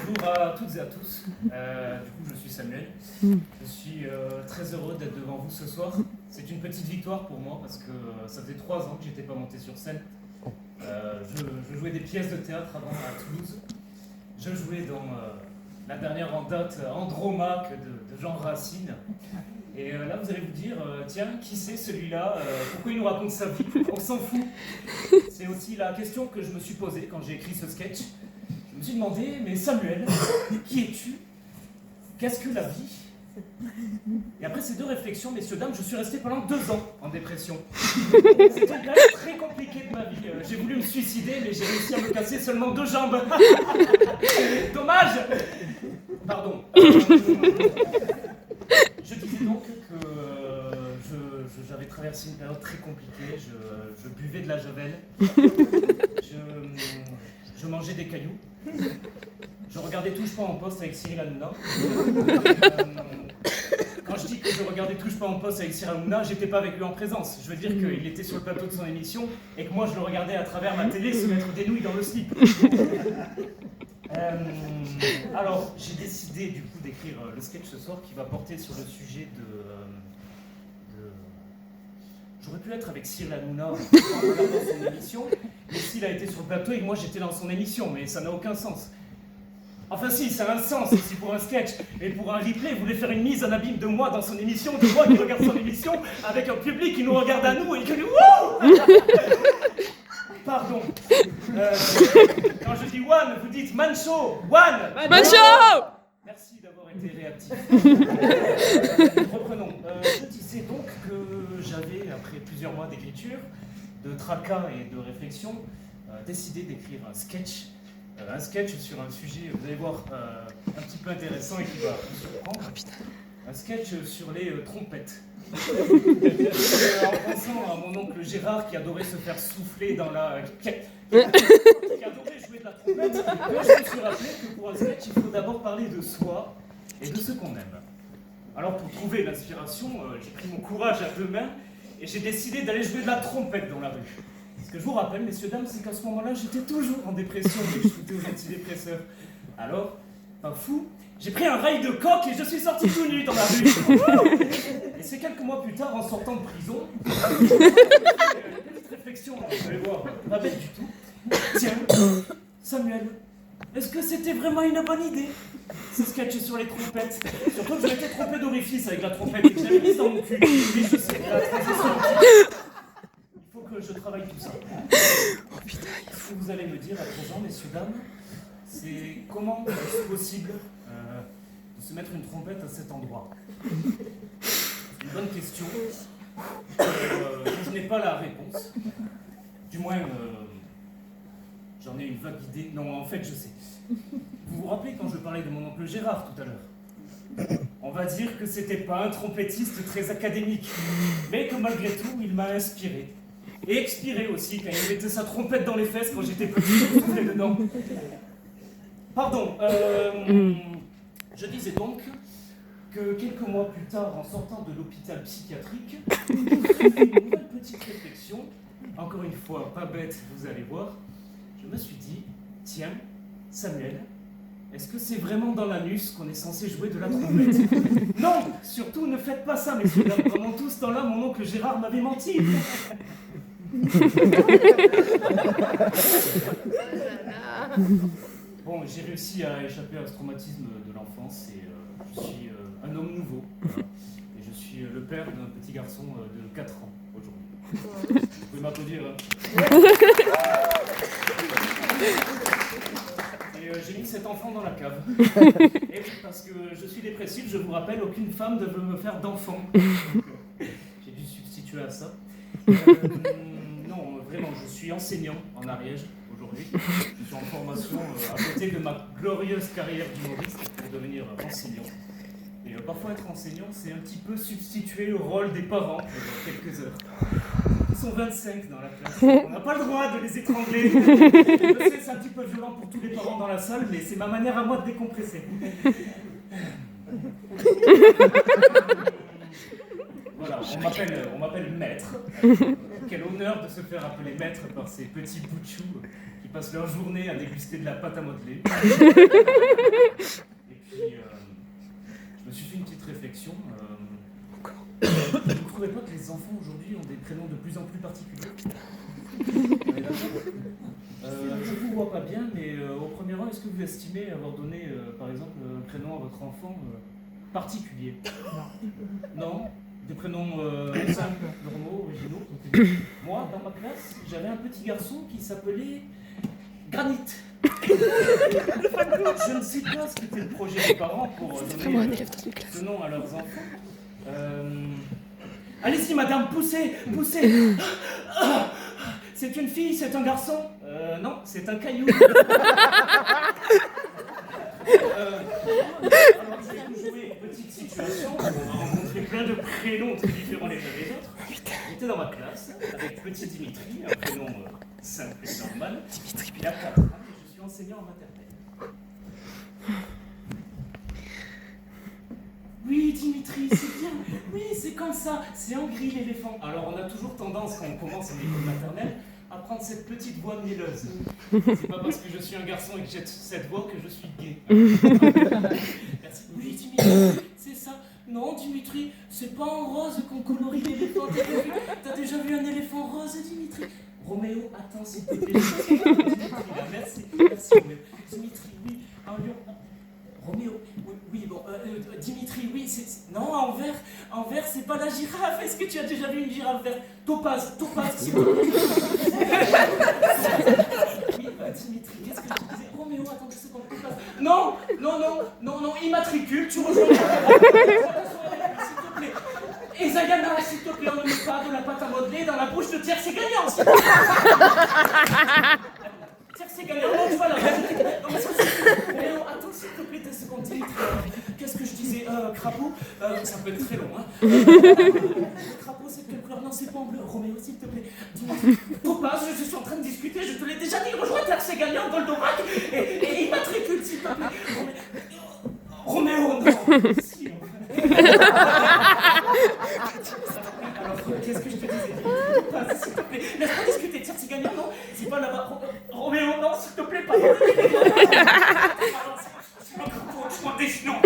Bonjour à toutes et à tous. Du coup, je suis Samuel. Je suis très heureux d'être devant vous ce soir. C'est une petite victoire pour moi parce que ça faisait 3 ans que j'étais pas monté sur scène. Je jouais des pièces de théâtre avant à Toulouse. Je jouais dans la dernière en date Andromaque de Jean Racine. Et là, vous allez vous dire, tiens, qui c'est celui-là pourquoi il nous raconte sa vie? On s'en fout. C'est aussi la question que je me suis posée quand j'ai écrit ce sketch. Je me suis demandé, mais Samuel, qui es-tu? Qu'est-ce que la vie? Et après ces 2 réflexions, messieurs, dames, je suis resté pendant 2 ans en dépression. C'était une période très compliquée de ma vie. J'ai voulu me suicider, mais j'ai réussi à me casser seulement 2 jambes. Dommage. Pardon. Je disais donc que j'avais traversé une période très compliquée. Je buvais de la javel. Je mangeais des cailloux. Je regardais Touche pas en poste avec Cyril Hanouna. Quand je dis que je regardais Touche pas en poste avec Cyril Hanouna, j'étais pas avec lui en présence. Je veux dire qu'il était sur le plateau de son émission et que moi je le regardais à travers ma télé se mettre des nouilles dans le slip. Alors, j'ai décidé du coup d'écrire le sketch ce soir qui va porter sur le sujet de... J'aurais pu être avec Cyril Hanouna en regardant son émission, mais s'il a été sur le plateau et que moi j'étais dans son émission, mais ça n'a aucun sens. Enfin si, ça a un sens ici pour un sketch, mais pour un replay, vous voulez faire une mise en abîme de moi dans son émission, de moi qui regarde son émission, avec un public qui nous regarde à nous et qui nous... Pardon. Quand je dis one, vous dites Mancho. One. Mancho. Merci d'avoir été réactif. Reprenons. Je disais donc que j'avais, après plusieurs mois d'écriture, de tracas et de réflexion, décidé d'écrire un sketch. Un sketch sur un sujet, vous allez voir, un petit peu intéressant et qui va vous surprendre. Un sketch sur les trompettes. En pensant à mon oncle Gérard qui adorait se faire souffler dans la... qui adorait jouer de la trompette, moi je me suis rappelé que pour un sketch, il faut d'abord parler de soi et de ce qu'on aime. Alors pour trouver l'inspiration, j'ai pris mon courage à 2 mains et j'ai décidé d'aller jouer de la trompette dans la rue. Ce que je vous rappelle, messieurs, dames, c'est qu'à ce moment-là, j'étais toujours en dépression et je shootais aux antidépresseurs. Alors, pas fou, j'ai pris un rail de coq et je suis sorti tout nu dans la rue. Et c'est quelques mois plus tard, en sortant de prison, une petite réflexion, vous allez voir, pas bête du tout. Tiens, Samuel, est-ce que c'était vraiment une bonne idée, ce sketch sur les trompettes? Surtout que je m'étais trompé d'orifice avec la trompette et que j'avais mis dans mon cul. Oui, je sais, la transition. Il faut que je travaille tout ça. Oh putain, Ce que vous allez me dire à présent, messieurs, dames, c'est comment est-ce possible de se mettre une trompette à cet endroit? C'est une bonne question. Je n'ai pas la réponse. Du moins, j'en ai une vague idée. Non, en fait, je sais. Vous vous rappelez quand je parlais de mon oncle Gérard tout à l'heure? On va dire que c'était pas un trompettiste très académique, mais que malgré tout, il m'a inspiré. Et expiré aussi, quand il mettait sa trompette dans les fesses quand j'étais petit, je soufflais dedans. Pardon, je disais donc que quelques mois plus tard, en sortant de l'hôpital psychiatrique, j'ai fait une nouvelle petite réflexion, encore une fois, pas bête, vous allez voir. Je me suis dit, tiens, Samuel, est-ce que c'est vraiment dans l'anus qu'on est censé jouer de la trompette? Non, surtout ne faites pas ça, messieurs, dames. Pendant tout ce temps-là, mon oncle Gérard m'avait menti. Bon, j'ai réussi à échapper à ce traumatisme de l'enfance et je suis un homme nouveau. Voilà. Et je suis le père d'un petit garçon de 4 ans aujourd'hui. Vous pouvez m'applaudir. Et j'ai mis cet enfant dans la cave. Et oui, parce que je suis dépressif, je vous rappelle, aucune femme ne veut me faire d'enfant. J'ai dû substituer à ça. Non, vraiment, je suis enseignant en Ariège aujourd'hui. Je suis en formation à côté de ma glorieuse carrière d'humoriste pour devenir enseignant. Et parfois être enseignant, c'est un petit peu substituer le rôle des parents pendant quelques heures. Ils sont 25 dans la classe. On n'a pas le droit de les étrangler. Je sais, c'est un petit peu violent pour tous les parents dans la salle, mais c'est ma manière à moi de décompresser. Voilà, on m'appelle maître. Quel honneur de se faire appeler maître par ces petits bouts de chou qui passent leur journée à déguster de la pâte à modeler. Et puis, je me suis fait une petite réflexion. Vous ne trouvez pas que les enfants aujourd'hui ont des prénoms de plus en plus particuliers? Je ne vous vois pas bien, mais au premier rang, est-ce que vous estimez avoir donné, par exemple, un prénom à votre enfant particulier? Non. Des prénoms simples, normaux, originaux. Moi, dans ma classe, j'avais un petit garçon qui s'appelait Granit. Je ne sais pas ce qu'était le projet des parents pour donner ce nom à leurs enfants. Allez-y, madame, poussez, poussez. C'est une fille, c'est un garçon? Non, c'est un caillou. Alors, je vais vous jouer une petite situation. On va rencontrer plein de prénoms très différents les uns des autres. J'étais dans ma classe avec petit Dimitri, un prénom simple et normal. Il a 4 ans et je suis enseignant en maternelle. Oui, Dimitri, c'est bien. Oui, c'est comme ça. C'est en gris l'éléphant. Alors, on a toujours tendance, quand on commence en école maternelle, à prendre cette petite voix mielleuse. C'est pas parce que je suis un garçon et que j'ai cette voix que je suis gay. Merci. Oui, Dimitri, c'est ça. Non, Dimitri, c'est pas en rose qu'on colorie l'éléphant. T'as déjà vu un éléphant rose, Dimitri? Roméo, attends, s'il te plaît. Merci, merci, Roméo. Dimitri, oui, un lion. Roméo, oui, bon, Dimitri, oui, c'est... Non, en vert, c'est pas la girafe. Est-ce que tu as déjà vu une girafe verte? Topaz, s'il te plaît. Oui, Dimitri, qu'est-ce que tu disais? Roméo, attends, je sais pas, Topaz. Non, immatricule, tu rejoins. S'il te plaît. Et Zayana, s'il te plaît, on ne met pas de la pâte à modeler dans la bouche de Tiercé Gagnant, s'il te plaît. Tiercé Gagnant, non, tu vois là. Non, mais ça, Roméo, attends, s'il te plaît, 2 secondes, Dimitri. Qu'est-ce que je disais? Crapaud, ça peut être très long, hein. Le crapaud, c'est de quelle couleur? Non, c'est pas en bleu. Roméo, s'il te plaît. Dimitri. Topaz, je suis en train de discuter, je te l'ai déjà dit. Rejoins Tiercé Gagnant, Goldorak, et immatricule, s'il te plaît. Roméo, non. Si, alors, qu'est-ce que je te disais? S'il te plaît, laisse-moi discuter. Tiercé Gagnant, non? C'est pas là-bas. Roméo, non, s'il te plaît, pas. Je m'en déchire.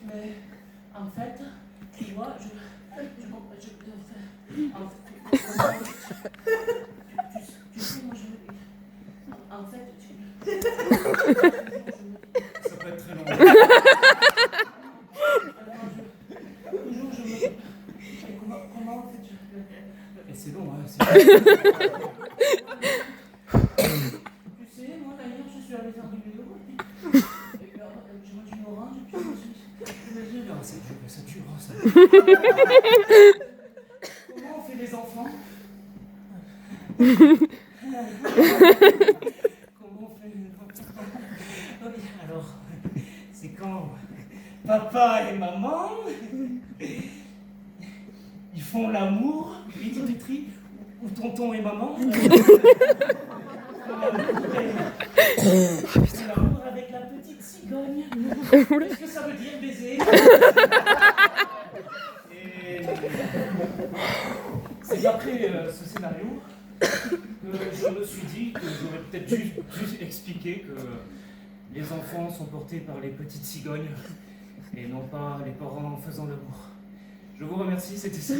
Mais en fait, tu vois, tu sais, moi en fait, ça peut être très long. Toujours, comment en fait, et c'est long, hein, c'est... Tu sais, moi d'ailleurs, je suis allé faire du vélo, et puis j'ai mangé une orange, et puis je me suis dit, c'est dur, ça. Comment on fait les enfants? Comment on fait les enfants? Alors, c'est quand papa et maman, ils font l'amour, oui, Dimitri, ou tonton et maman. L'amour avec la petite cigogne. Qu'est-ce que ça veut dire baiser? Et c'est après ce scénario que je me suis dit que j'aurais peut-être dû expliquer que les enfants sont portés par les petites cigognes et non pas les parents en faisant l'amour. Je vous remercie, c'était ça.